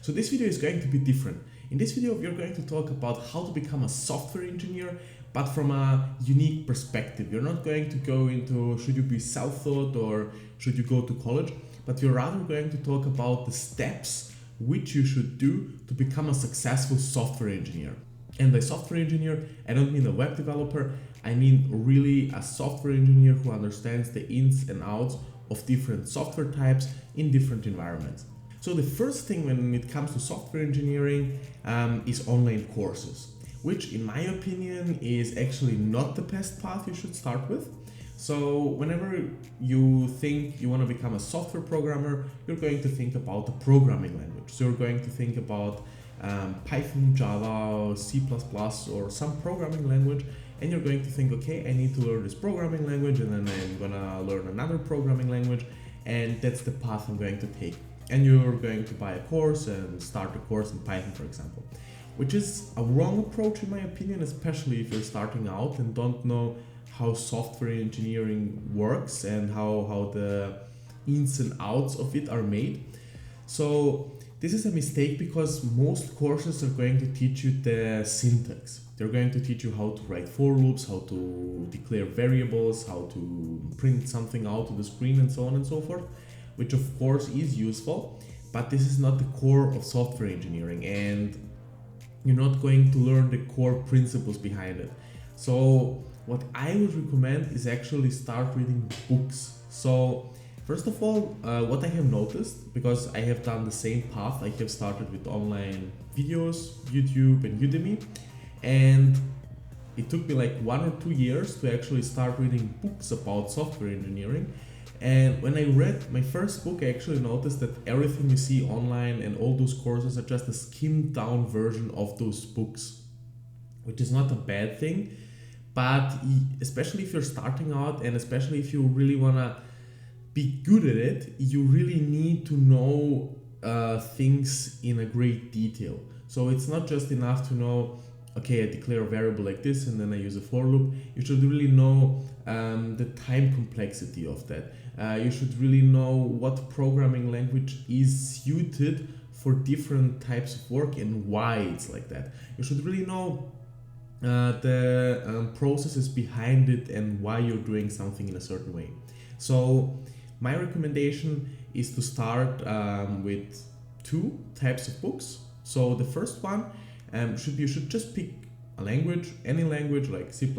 So this video is going to be different. In this video, we're going to talk about how to become a software engineer, but from a unique perspective. You're not going to go into should you be self-taught or should you go to college, but we're rather going to talk about the steps which you should do to become a successful software engineer. And by software engineer, I don't mean a web developer, I mean really a software engineer who understands the ins and outs of different software types in different environments. So the first thing when it comes to software engineering is online courses, which in my opinion is actually not the best path you should start with. So whenever you think you want to become a software programmer, you're going to think about a programming language. So you're going to think about Python, Java, C++, or some programming language, and you're going to think, okay, I need to learn this programming language, and then I'm gonna learn another programming language, and that's the path I'm going to take. And you're going to buy a course and start a course in Python, for example, which is a wrong approach in my opinion, especially if you're starting out and don't know how software engineering works and how the ins and outs of it are made. So this is a mistake because most courses are going to teach you the syntax. They're going to teach you how to write for loops, how to declare variables, how to print something out to the screen, and so on and so forth, which of course is useful, but this is not the core of software engineering, and you're not going to learn the core principles behind it. So what I would recommend is actually start reading books. So first of all, what I have noticed, because I have done the same path, I have started with online videos, YouTube and Udemy, and it took me like 1 or 2 years to actually start reading books about software engineering. And when I read my first book, I actually noticed that everything you see online and all those courses are just a skimmed down version of those books, which is not a bad thing, but especially if you're starting out and especially if you really want to be good at it, you really need to know things in a great detail. So it's not just enough to know, okay, I declare a variable like this and then I use a for loop. You should really know the time complexity of that. You should really know what programming language is suited for different types of work and why it's like that. You should really know the processes behind it and why you're doing something in a certain way. So my recommendation is to start with 2 types of books. So the first one you should just pick a language, any language like C++,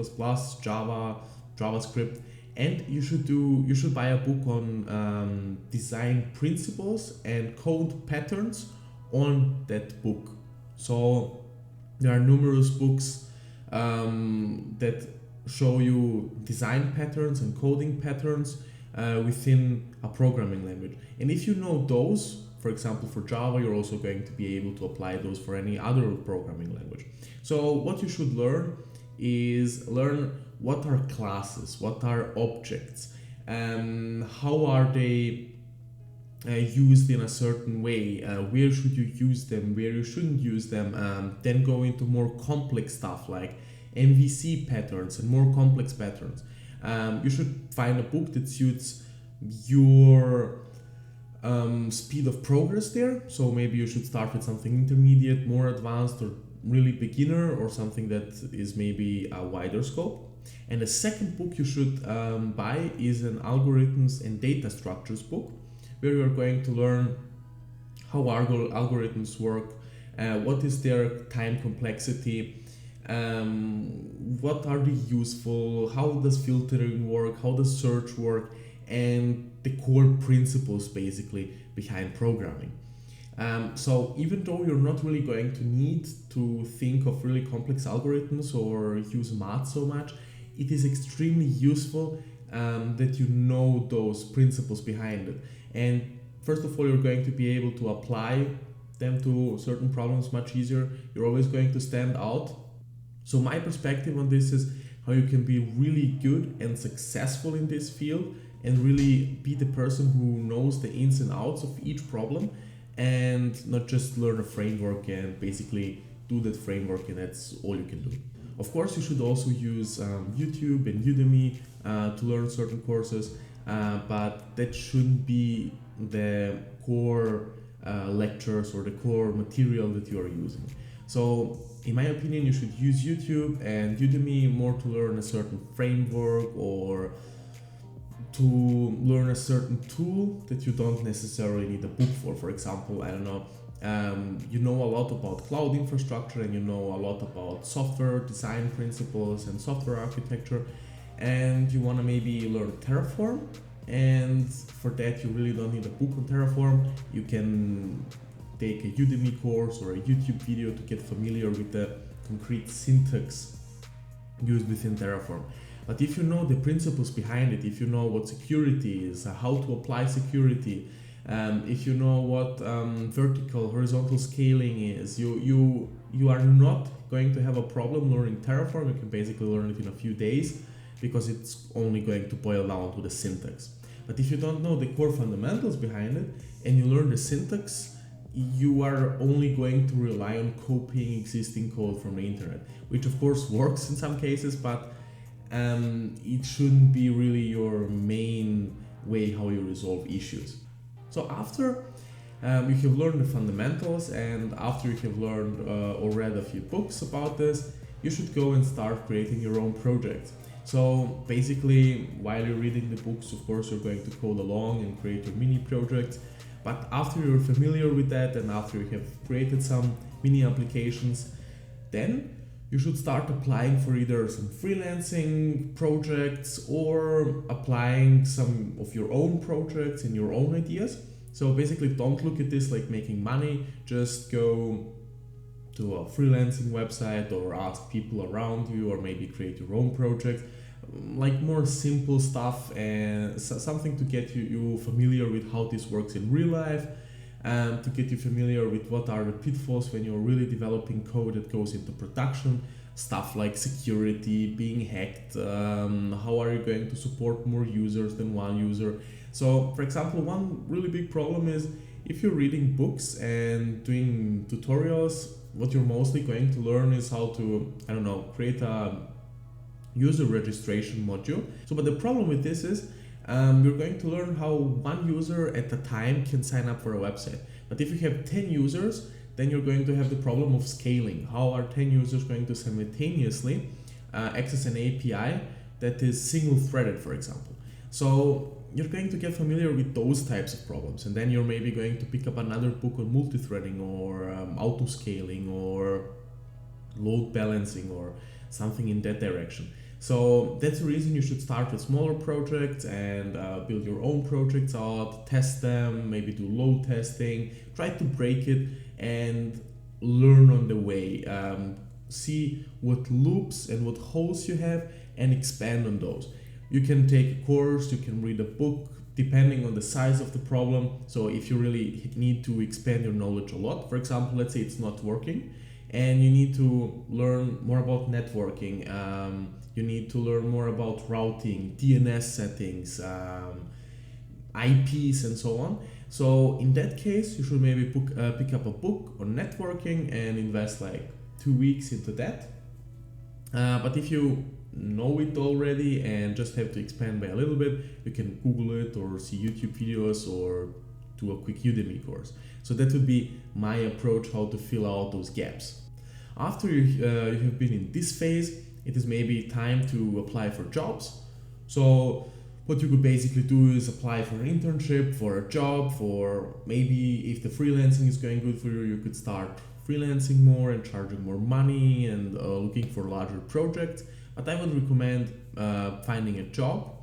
Java, JavaScript, and you should buy a book on design principles and code patterns on that book. So there are numerous books that show you design patterns and coding patterns within a programming language. And if you know those, for example, for Java, you're also going to be able to apply those for any other programming language. So what you should learn is what are classes, what are objects, how are they used in a certain way, where should you use them, where you shouldn't use them, then go into more complex stuff like MVC patterns and more complex patterns. You should find a book that suits your speed of progress there. So maybe you should start with something intermediate, more advanced, or really beginner, or something that is maybe a wider scope. And the second book you should buy is an algorithms and data structures book, where you're going to learn how algorithms work, what is their time complexity, what are they useful, how does filtering work, how does search work, and the core principles basically behind programming. So even though you're not really going to need to think of really complex algorithms or use math so much, it is extremely useful that you know those principles behind it. And first of all, you're going to be able to apply them to certain problems much easier. You're always going to stand out. So my perspective on this is how you can be really good and successful in this field and really be the person who knows the ins and outs of each problem, and not just learn a framework and basically do that framework and that's all you can do. Of course, you should also use YouTube and Udemy to learn certain courses, but that shouldn't be the core lectures or the core material that you are using. So in my opinion, you should use YouTube and Udemy more to learn a certain framework or to learn a certain tool that you don't necessarily need a book for. For example, I don't know, you know a lot about cloud infrastructure and you know a lot about software design principles and software architecture, and you want to maybe learn Terraform, and for that you really don't need a book on Terraform. You can take a Udemy course or a YouTube video to get familiar with the concrete syntax used within Terraform. But if you know the principles behind it, if you know what security is, how to apply security, if you know what vertical, horizontal scaling is, you are not going to have a problem learning Terraform. You can basically learn it in a few days because it's only going to boil down to the syntax. But if you don't know the core fundamentals behind it and you learn the syntax, you are only going to rely on copying existing code from the internet, which of course works in some cases, but it shouldn't be really your main way how you resolve issues. So after you have learned the fundamentals and after you have learned or read a few books about this, you should go and start creating your own project. So basically, while you're reading the books, of course, you're going to code along and create your mini projects. But after you're familiar with that and after you have created some mini applications, then you should start applying for either some freelancing projects or applying some of your own projects and your own ideas. So basically, don't look at this like making money. Just go to a freelancing website or ask people around you, or maybe create your own project, like more simple stuff and something to get you familiar with how this works in real life, and to get you familiar with what are the pitfalls when you're really developing code that goes into production. Stuff like security, being hacked, how are you going to support more users than one user. So for example, one really big problem is if you're reading books and doing tutorials, what you're mostly going to learn is how to, I don't know, create a user registration module. So but the problem with this is you're going to learn how one user at a time can sign up for a website. But if you have 10 users, then you're going to have the problem of scaling. How are 10 users going to simultaneously access an API that is single-threaded, for example? So you're going to get familiar with those types of problems, and then you're maybe going to pick up another book on multi-threading or auto-scaling or load balancing or something in that direction. So that's the reason you should start with smaller projects and build your own projects out, test them, maybe do load testing, try to break it and learn on the way. See what loops and what holes you have and expand on those. You can take a course, you can read a book, depending on the size of the problem. So if you really need to expand your knowledge a lot, for example, let's say it's not working and you need to learn more about networking, you need to learn more about routing, DNS settings, IPs and so on. So in that case, you should maybe pick up a book on networking and invest like 2 weeks into that. But if you know it already and just have to expand by a little bit, you can Google it or see YouTube videos or do a quick Udemy course. So that would be my approach how to fill out those gaps. After you have been in this phase, it is maybe time to apply for jobs. So what you could basically do is apply for an internship, for a job, for maybe if the freelancing is going good for you, you could start freelancing more and charging more money and looking for larger projects. But I would recommend finding a job,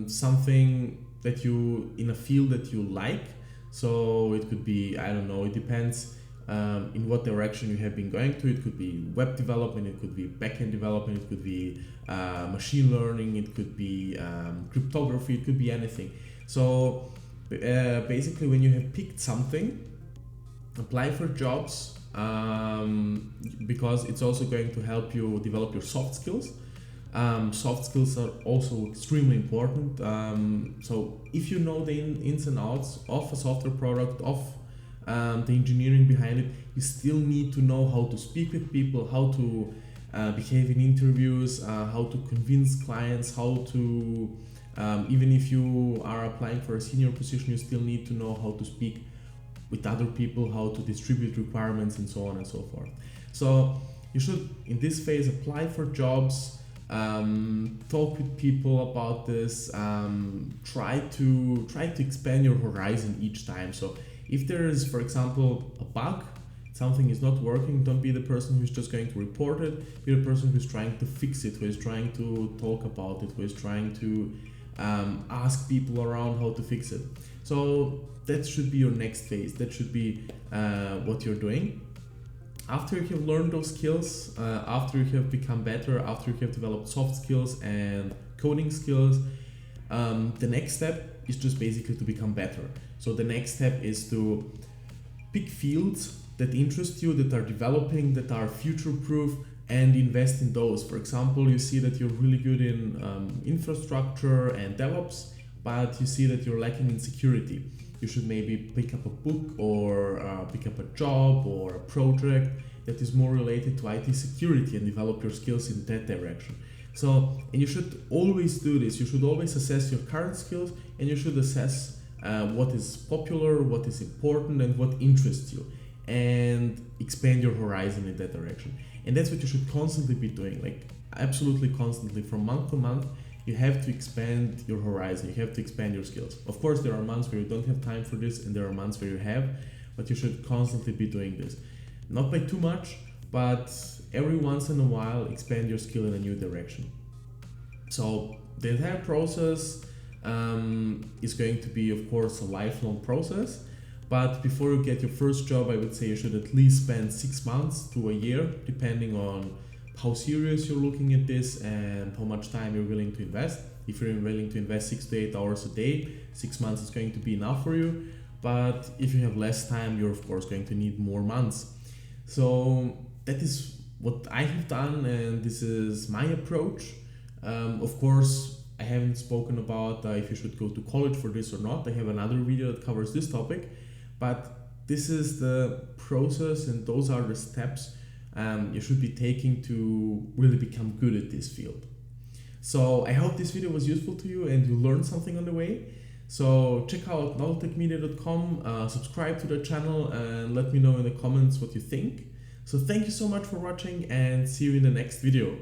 something that you, in a field that you like. So it could be, I don't know, it depends in what direction you have been going to. It could be web development, it could be backend development, it could be machine learning, it could be cryptography, it could be anything. So basically when you have picked something, apply for jobs, because it's also going to help you develop your soft skills. Soft skills are also extremely important. So if you know the ins and outs of a software product, of the engineering behind it, you still need to know how to speak with people, how to behave in interviews, how to convince clients, how to, even if you are applying for a senior position, you still need to know how to speak with other people, how to distribute requirements, and so on and so forth. So you should, in this phase, apply for jobs, talk with people about this, try to expand your horizon each time. So if there is, for example, a bug, something is not working, don't be the person who's just going to report it. Be the person who's trying to fix it, who is trying to talk about it, who is trying to ask people around how to fix it. So that should be your next phase. That should be what you're doing. After you have learned those skills, after you have become better, after you have developed soft skills and coding skills, the next step is just basically to become better. So the next step is to pick fields that interest you, that are developing, that are future-proof, and invest in those. For example, you see that you're really good in infrastructure and DevOps, but you see that you're lacking in security. You should maybe pick up a book or pick up a job or a project that is more related to IT security and develop your skills in that direction. So, and you should always do this. You should always assess your current skills, and you should assess what is popular, what is important, and what interests you, and expand your horizon in that direction. And that's what you should constantly be doing, like absolutely constantly, from month to month. You have to expand your horizon, you have to expand your skills. Of course, there are months where you don't have time for this, and there are months where you have, but you should constantly be doing this. Not by too much, but every once in a while, expand your skill in a new direction. So the entire process is going to be, of course, a lifelong process. But before you get your first job, I would say you should at least spend 6 months to a year, depending on how serious you're looking at this and how much time you're willing to invest. If you're willing to invest 6 to 8 hours a day, 6 months is going to be enough for you. But if you have less time, you're of course going to need more months. So that is what I have done, and this is my approach. Of course, I haven't spoken about if you should go to college for this or not. I have another video that covers this topic, but this is the process and those are the steps you should be taking to really become good at this field. So I hope this video was useful to you and you learned something on the way. So check out noveltechmedia.com, subscribe to the channel, and let me know in the comments what you think. So thank you so much for watching, and see you in the next video.